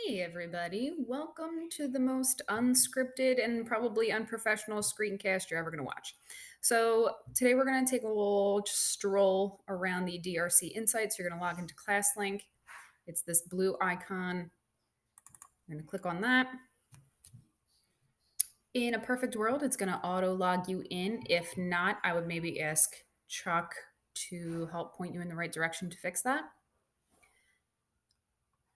Hey, everybody. Welcome to the most unscripted and probably unprofessional screencast you're ever going to watch. So, today we're going to take a little stroll around the DRC Insights. You're going to log into ClassLink. It's this blue icon. I'm going to click on that. In a perfect world, it's going to auto log you in. If not, I would maybe ask Chuck to help point you in the right direction to fix that.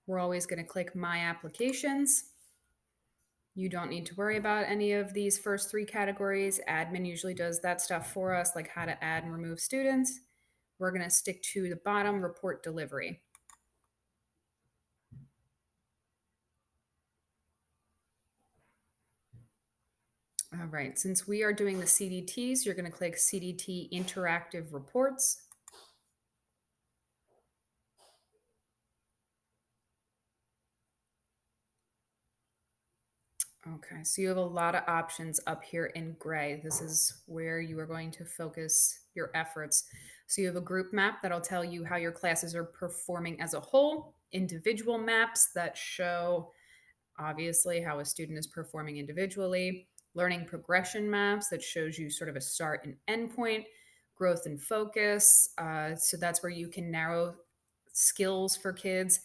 We're always going to click My Applications. You don't need to worry about any of these first three categories. Admin usually does that stuff for us, like how to add and remove students. We're going to stick to the bottom, report delivery. All right, since we are doing the CDTs, you're going to click CDT Interactive Reports. Okay, so you have a lot of options up here in gray. This is where you are going to focus your efforts. So you have a group map that'll tell you how your classes are performing as a whole, individual maps that show obviously how a student is performing individually, learning progression maps that shows you sort of a start and end point, growth and focus. So that's where you can narrow skills for kids,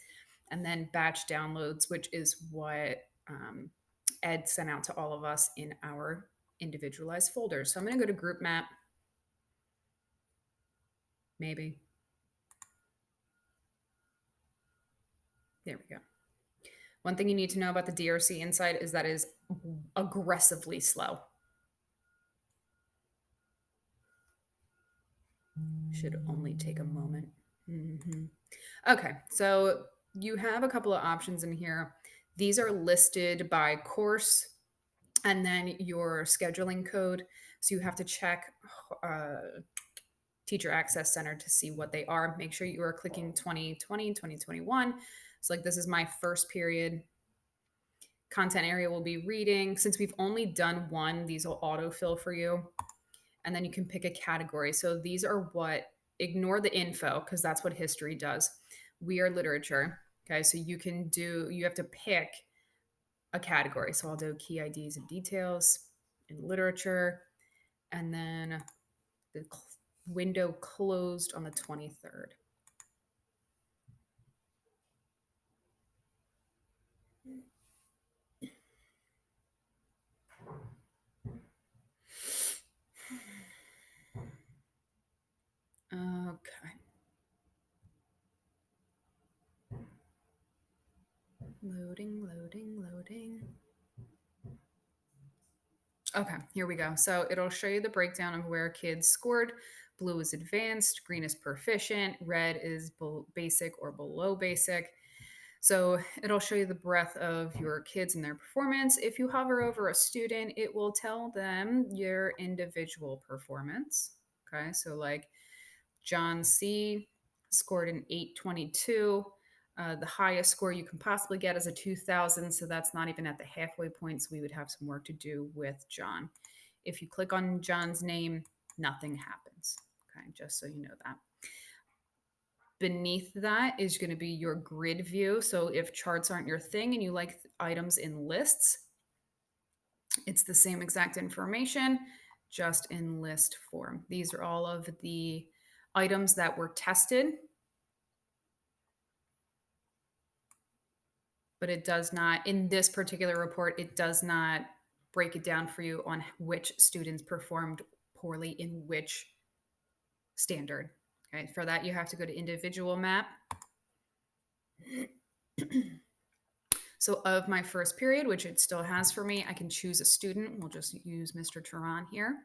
and then batch downloads, which is what Ed sent out to all of us in our individualized folders. So I'm going to go to group map, maybe. There we go. One thing you need to know about the DRC Insight is that it is aggressively slow. Should only take a moment. Okay, so you have a couple of options in here. These are listed by course and then your scheduling code. So you have to check Teacher Access Center to see what they are. Make sure you are clicking 2020, 2021. So, like, this is my first period. Content area will be reading. Since we've only done one, these will autofill for you. And then you can pick a category. So, these are what, ignore the info because that's what history does. We are literature. Okay. So, you have to pick a category. So, I'll do key IDs and details in literature. And then the window closed on the 23rd. Okay. Loading. Okay, here we go. So it'll show you the breakdown of where kids scored. Blue is advanced, green is proficient, red is basic or below basic. So it'll show you the breadth of your kids and their performance. If you hover over a student, it will tell them your individual performance. Okay, so like John C scored an 822. The highest score you can possibly get is a 2000, so that's not even at the halfway point, so we would have some work to do with John. If you click on John's name, nothing happens. Okay, just so you know that. Beneath that is going to be your grid view. So if charts aren't your thing and you like items in lists, it's the same exact information, just in list form. These are all of the items that were tested, but it does not, in this particular report, it does not break it down for you on which students performed poorly in which standard. Okay, for that, you have to go to individual map. So of my first period, which it still has for me, I can choose a student. We'll just use Mr. Turan here.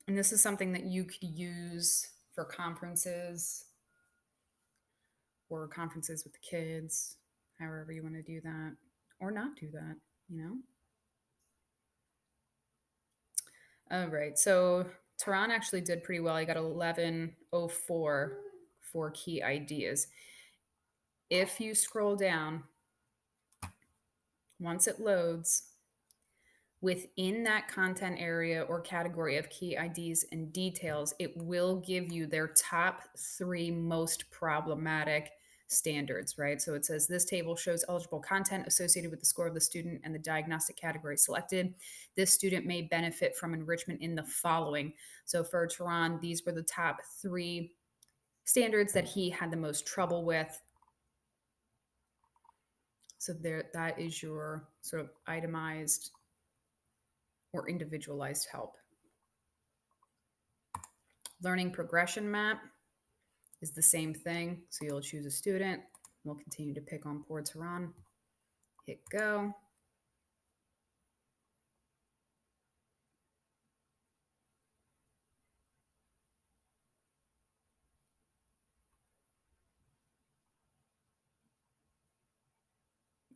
And this is something that you could use for conferences or conferences with the kids, however you want to do that, or not do that, you know? All right, so Turan actually did pretty well. I got 1104 for key ideas. If you scroll down, once it loads, Within that content area or category of key IDs and details, it will give you their top 3 most problematic standards, right? So it says this table shows eligible content associated with the score of the student and the diagnostic category selected. This student may benefit from enrichment in the following. So for Tehran, these were the top 3 standards that he had the most trouble with. So there, that is your sort of itemized or individualized help. Learning progression map is the same thing. So you'll choose a student. We'll continue to pick on poor Tehran. Hit go.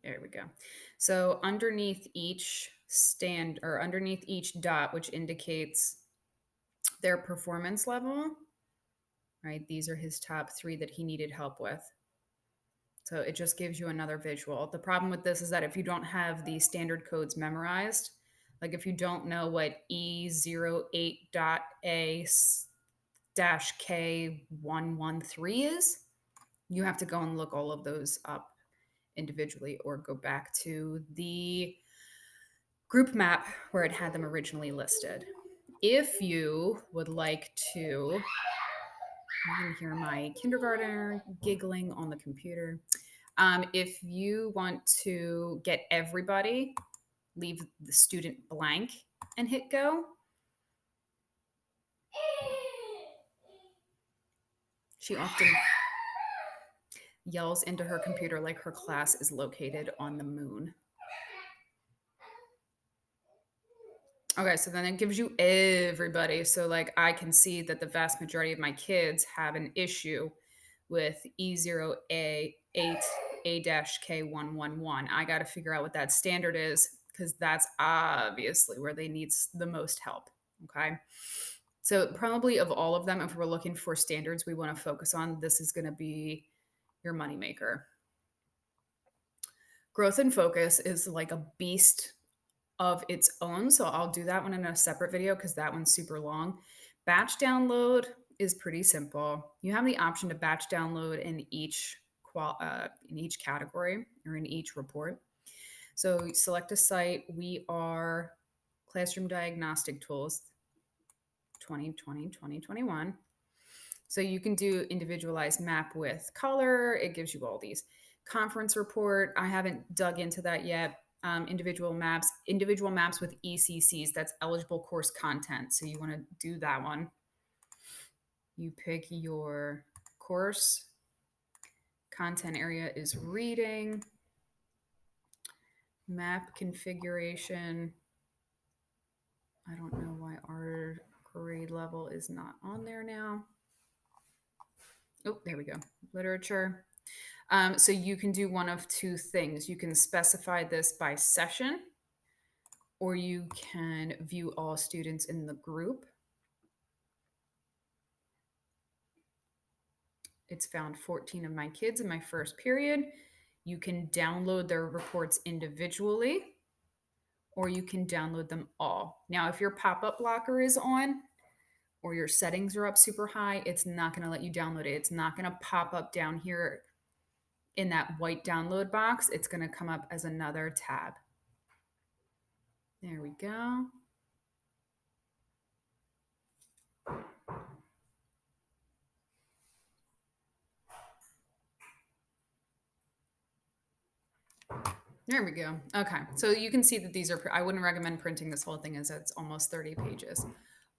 There we go. So underneath each stand or underneath each dot, which indicates their performance level, right? These are his top 3 that he needed help with. So it just gives you another visual. The problem with this is that if you don't have the standard codes memorized, like if you don't know what E08.A-K113 is, you have to go and look all of those up individually or go back to the group map where it had them originally listed. If you would like to, you can hear my kindergartner giggling on the computer. If you want to get everybody, leave the student blank and hit go. She often yells into her computer like her class is located on the moon. Okay, so then it gives you everybody. So like I can see that the vast majority of my kids have an issue with E0A8A-K111. I got to figure out what that standard is because that's obviously where they need the most help. Okay. So probably of all of them, if we're looking for standards we want to focus on, this is going to be your moneymaker. Growth and focus is like a beast of its own. So I'll do that one in a separate video because that one's super long. Batch download is pretty simple. You have the option to batch download in each category or in each report. So select a site. We are Classroom Diagnostic Tools 2020, 2021. So you can do individualized map with color. It gives you all these. Conference report, I haven't dug into that yet. Individual maps with ECCs, that's eligible course content. So you want to do that one. You pick your course. Content area is reading. Map configuration. I don't know why our grade level is not on there now. Oh, there we go. Literature. So you can do one of 2 things. You can specify this by session, or you can view all students in the group. It's found 14 of my kids in my first period. You can download their reports individually, or you can download them all. Now, if your pop-up blocker is on or your settings are up super high, it's not going to let you download it. It's not going to pop up down here in that white download box. It's going to come up as another tab. There we go. There we go. Okay. So you can see that these are, I wouldn't recommend printing this whole thing as it's almost 30 pages.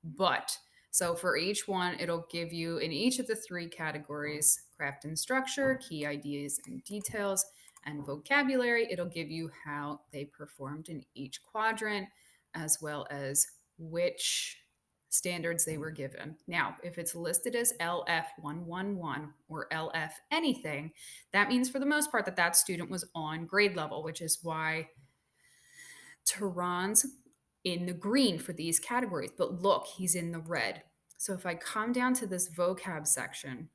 But so for each one, it'll give you in each of the 3 categories, craft and structure, key ideas and details, and vocabulary. It'll give you how they performed in each quadrant, as well as which standards they were given. Now, if it's listed as LF111 or LF anything, that means for the most part that that student was on grade level, which is why Tehran's in the green for these categories. But look, he's in the red. So if I come down to this vocab section,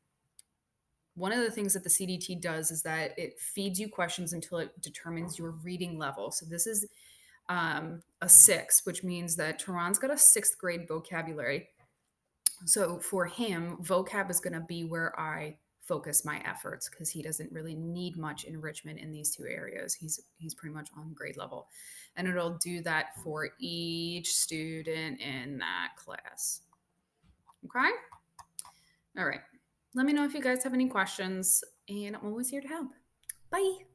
one of the things that the CDT does is that it feeds you questions until it determines your reading level. So this is a 6, which means that Tehran's got a 6th grade vocabulary. So for him, vocab is going to be where I focus my efforts because he doesn't really need much enrichment in these two areas. He's pretty much on grade level. And it'll do that for each student in that class. Okay? All right. Let me know if you guys have any questions, and I'm always here to help. Bye.